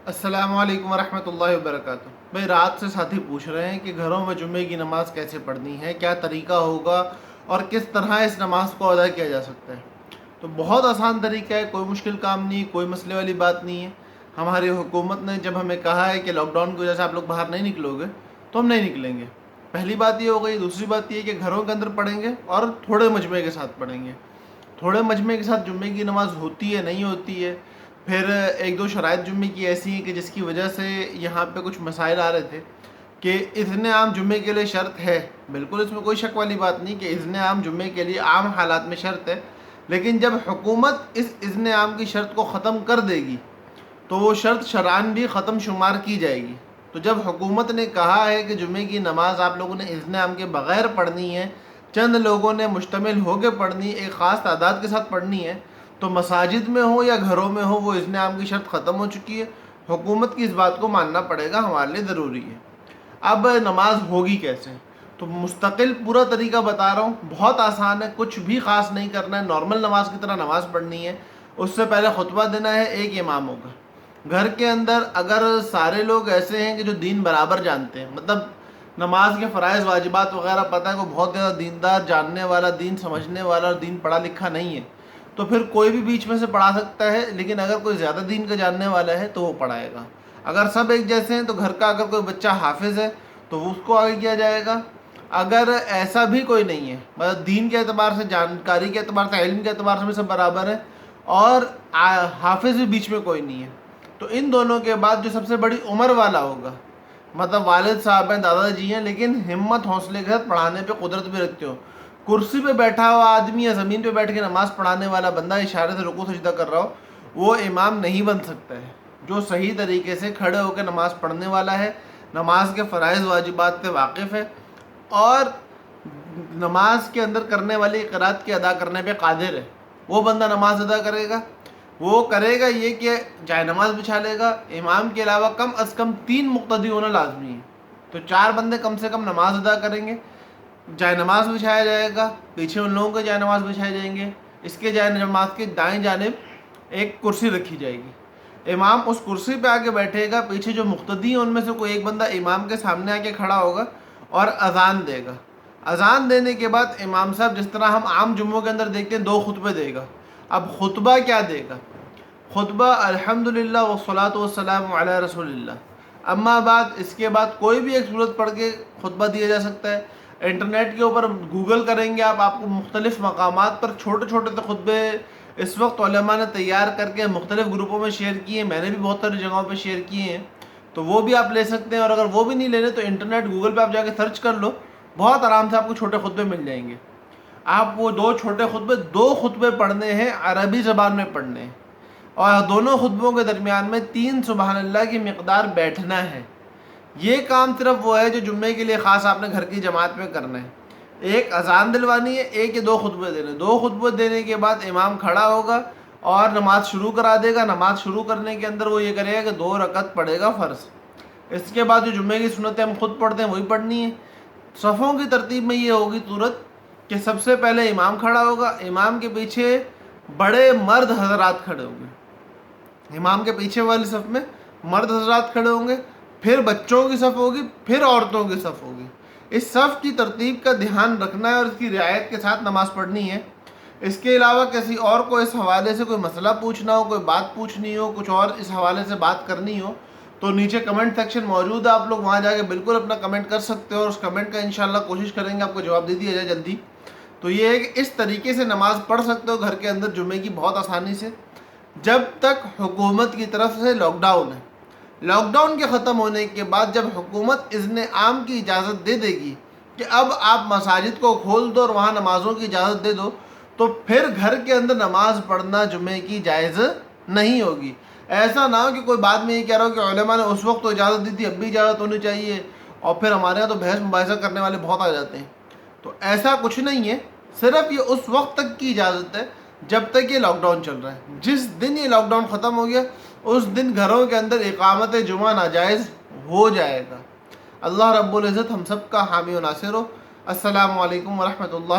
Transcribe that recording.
السلام علیکم ورحمۃ اللہ وبرکاتہ۔ بھائی رات سے ساتھی پوچھ رہے ہیں کہ گھروں میں جمعے کی نماز کیسے پڑھنی ہے، کیا طریقہ ہوگا اور کس طرح اس نماز کو ادا کیا جا سکتا ہے۔ تو بہت آسان طریقہ ہے، کوئی مشکل کام نہیں، کوئی مسئلے والی بات نہیں ہے۔ ہماری حکومت نے جب ہمیں کہا ہے کہ لاک ڈاؤن کی وجہ سے آپ لوگ باہر نہیں نکلو گے تو ہم نہیں نکلیں گے۔ پہلی بات یہ ہو گئی۔ دوسری بات یہ کہ گھروں کے اندر پڑھیں گے اور تھوڑے مجمع کے ساتھ پڑھیں گے۔ تھوڑے مجمع کے ساتھ جمعے کی نماز ہوتی ہے نہیں ہوتی ہے، پھر ایک دو شرائط جمعے کی ایسی ہیں کہ جس کی وجہ سے یہاں پہ کچھ مسائل آ رہے تھے کہ اذن عام جمعے کے لیے شرط ہے۔ بالکل اس میں کوئی شک والی بات نہیں کہ اذن عام جمعے کے لیے عام حالات میں شرط ہے، لیکن جب حکومت اس اذن عام کی شرط کو ختم کر دے گی تو وہ شرط شرعاً بھی ختم شمار کی جائے گی۔ تو جب حکومت نے کہا ہے کہ جمعے کی نماز آپ لوگوں نے اذن عام کے بغیر پڑھنی ہے، چند لوگوں نے مشتمل ہو کے پڑھنی، ایک خاص تعداد کے ساتھ پڑھنی ہے، تو مساجد میں ہو یا گھروں میں ہو وہ اذن عام کی شرط ختم ہو چکی ہے۔ حکومت کی اس بات کو ماننا پڑے گا، ہمارے لیے ضروری ہے۔ اب نماز ہوگی کیسے؟ تو مستقل پورا طریقہ بتا رہا ہوں، بہت آسان ہے، کچھ بھی خاص نہیں کرنا ہے، نارمل نماز کی طرح نماز پڑھنی ہے۔ اس سے پہلے خطبہ دینا ہے، ایک امام ہوگا۔ گھر کے اندر اگر سارے لوگ ایسے ہیں کہ جو دین برابر جانتے ہیں، مطلب نماز کے فرائض واجبات وغیرہ پتہ ہے، کوئی بہت زیادہ دیندار، جاننے والا، دین سمجھنے والا اور دین پڑھا لکھا نہیں ہے، تو پھر کوئی بھی بیچ میں سے پڑھا سکتا ہے، لیکن اگر کوئی زیادہ دین کا جاننے والا ہے تو وہ پڑھائے گا۔ اگر سب ایک جیسے ہیں تو گھر کا اگر کوئی بچہ حافظ ہے تو وہ اس کو آگے کیا جائے گا۔ اگر ایسا بھی کوئی نہیں ہے، مطلب دین کے اعتبار سے، جانکاری کے اعتبار سے، علم کے اعتبار سے بھی سب برابر ہے اور حافظ بھی بیچ میں کوئی نہیں ہے، تو ان دونوں کے بعد جو سب سے بڑی عمر والا ہوگا، مطلب والد صاحب ہیں، دادا جی ہیں، لیکن ہمت حوصلے کے ساتھ پڑھانے پہ قدرت بھی رکھتے ہو، کرسی پہ بیٹھا ہوا آدمی یا زمین پہ بیٹھ کے نماز پڑھانے والا بندہ اشارے سے رکوع سجدہ کر رہا ہو، وہ امام نہیں بن سکتا ہے۔ جو صحیح طریقے سے کھڑے ہو کے نماز پڑھنے والا ہے، نماز کے فرائض واجبات سے واقف ہے اور نماز کے اندر کرنے والی قرات کے ادا کرنے پہ قادر ہے، وہ بندہ نماز ادا کرے گا۔ وہ کرے گا یہ کہ جائے نماز بچھا لے گا، امام کے علاوہ کم از کم 3 مقتدی ہونا لازمی ہے، تو 4 بندے کم سے کم نماز ادا کریں گے۔ جائے نماز بچھایا جائے گا، پیچھے ان لوگوں کے جائے نماز بچھائے جائیں گے، اس کے جائے نماز کے دائیں جانب ایک کرسی رکھی جائے گی، امام اس کرسی پہ آ کے بیٹھے گا، پیچھے جو مقتدی ہیں ان میں سے کوئی ایک بندہ امام کے سامنے آ کے کھڑا ہوگا اور اذان دے گا۔ اذان دینے کے بعد امام صاحب جس طرح ہم عام جمعوں کے اندر دیکھتے ہیں 2 خطبے دے گا۔ اب خطبہ کیا دے گا؟ خطبہ الحمدللہ والصلاۃ والسلام علی رسول اللہ، اما بعد، اس کے بعد کوئی بھی ایک سورت پڑھ کے خطبہ دیا جا سکتا ہے۔ انٹرنیٹ کے اوپر گوگل کریں گے آپ کو مختلف مقامات پر چھوٹے چھوٹے سے خطبے اس وقت علماء نے تیار کر کے مختلف گروپوں میں شیئر کیے ہیں، میں نے بھی بہت ساری جگہوں پہ شیئر کیے ہیں، تو وہ بھی آپ لے سکتے ہیں۔ اور اگر وہ بھی نہیں لینے تو انٹرنیٹ گوگل پہ آپ جا کے سرچ کر لو، بہت آرام سے آپ کو چھوٹے خطبے مل جائیں گے۔ آپ وہ 2 چھوٹے خطبے، 2 خطبے پڑھنے ہیں، عربی زبان میں پڑھنے ہیں، اور دونوں خطبوں کے درمیان میں 3 سبحان اللہ کی مقدار بیٹھنا ہے۔ یہ کام صرف وہ ہے جو جمعے کے لیے خاص آپ نے گھر کی جماعت میں کرنا ہے۔ ایک اذان دلوانی ہے، ایک یا 2 خطبے دینے۔ 2 خطبے دینے کے بعد امام کھڑا ہوگا اور نماز شروع کرا دے گا۔ نماز شروع کرنے کے اندر وہ یہ کرے گا کہ 2 رکعت پڑھے گا فرض، اس کے بعد جو جمعے کی سنتیں ہم خود پڑھتے ہیں وہی پڑھنی ہے۔ صفوں کی ترتیب میں یہ ہوگی صورت کہ سب سے پہلے امام کھڑا ہوگا، امام کے پیچھے بڑے مرد حضرات کھڑے ہوں گے، امام کے پیچھے والی صف میں مرد حضرات کھڑے ہوں گے، پھر بچوں کی صف ہوگی، پھر عورتوں کی صف ہوگی۔ اس صف کی ترتیب کا دھیان رکھنا ہے اور اس کی رعایت کے ساتھ نماز پڑھنی ہے۔ اس کے علاوہ کسی اور کو اس حوالے سے کوئی مسئلہ پوچھنا ہو، کوئی بات پوچھنی ہو، کچھ اور اس حوالے سے بات کرنی ہو تو نیچے کمنٹ سیکشن موجود ہے، آپ لوگ وہاں جا کے بالکل اپنا کمنٹ کر سکتے ہو، اور اس کمنٹ کا انشاءاللہ کوشش کریں گے آپ کو جواب دے دیا جائے جلدی۔ تو یہ ہے کہ اس طریقے سے نماز پڑھ سکتے ہو گھر کے اندر جمعے کی بہت آسانی سے، جب تک حکومت کی طرف سے لاک ڈاؤن ہے۔ لاک ڈاؤن کے ختم ہونے کے بعد جب حکومت اذن عام کی اجازت دے دے گی کہ اب آپ مساجد کو کھول دو اور وہاں نمازوں کی اجازت دے دو، تو پھر گھر کے اندر نماز پڑھنا جمعے کی جائز نہیں ہوگی۔ ایسا نہ ہو کہ کوئی بعد میں یہ کہہ رہا ہو کہ علماء نے اس وقت تو اجازت دی تھی، اب بھی اجازت ہونی چاہیے، اور پھر ہمارے یہاں تو بحث مباحثہ کرنے والے بہت آ جاتے ہیں۔ تو ایسا کچھ نہیں ہے، صرف یہ اس وقت تک کی اجازت ہے جب تک یہ لاک ڈاؤن چل رہا ہے۔ جس دن یہ لاک ڈاؤن ختم ہو گیا اس دن گھروں کے اندر اقامت جمعہ ناجائز ہو جائے گا۔ اللہ رب العزت ہم سب کا حامی و ناصر ہو۔ السلام علیکم ورحمۃ اللہ۔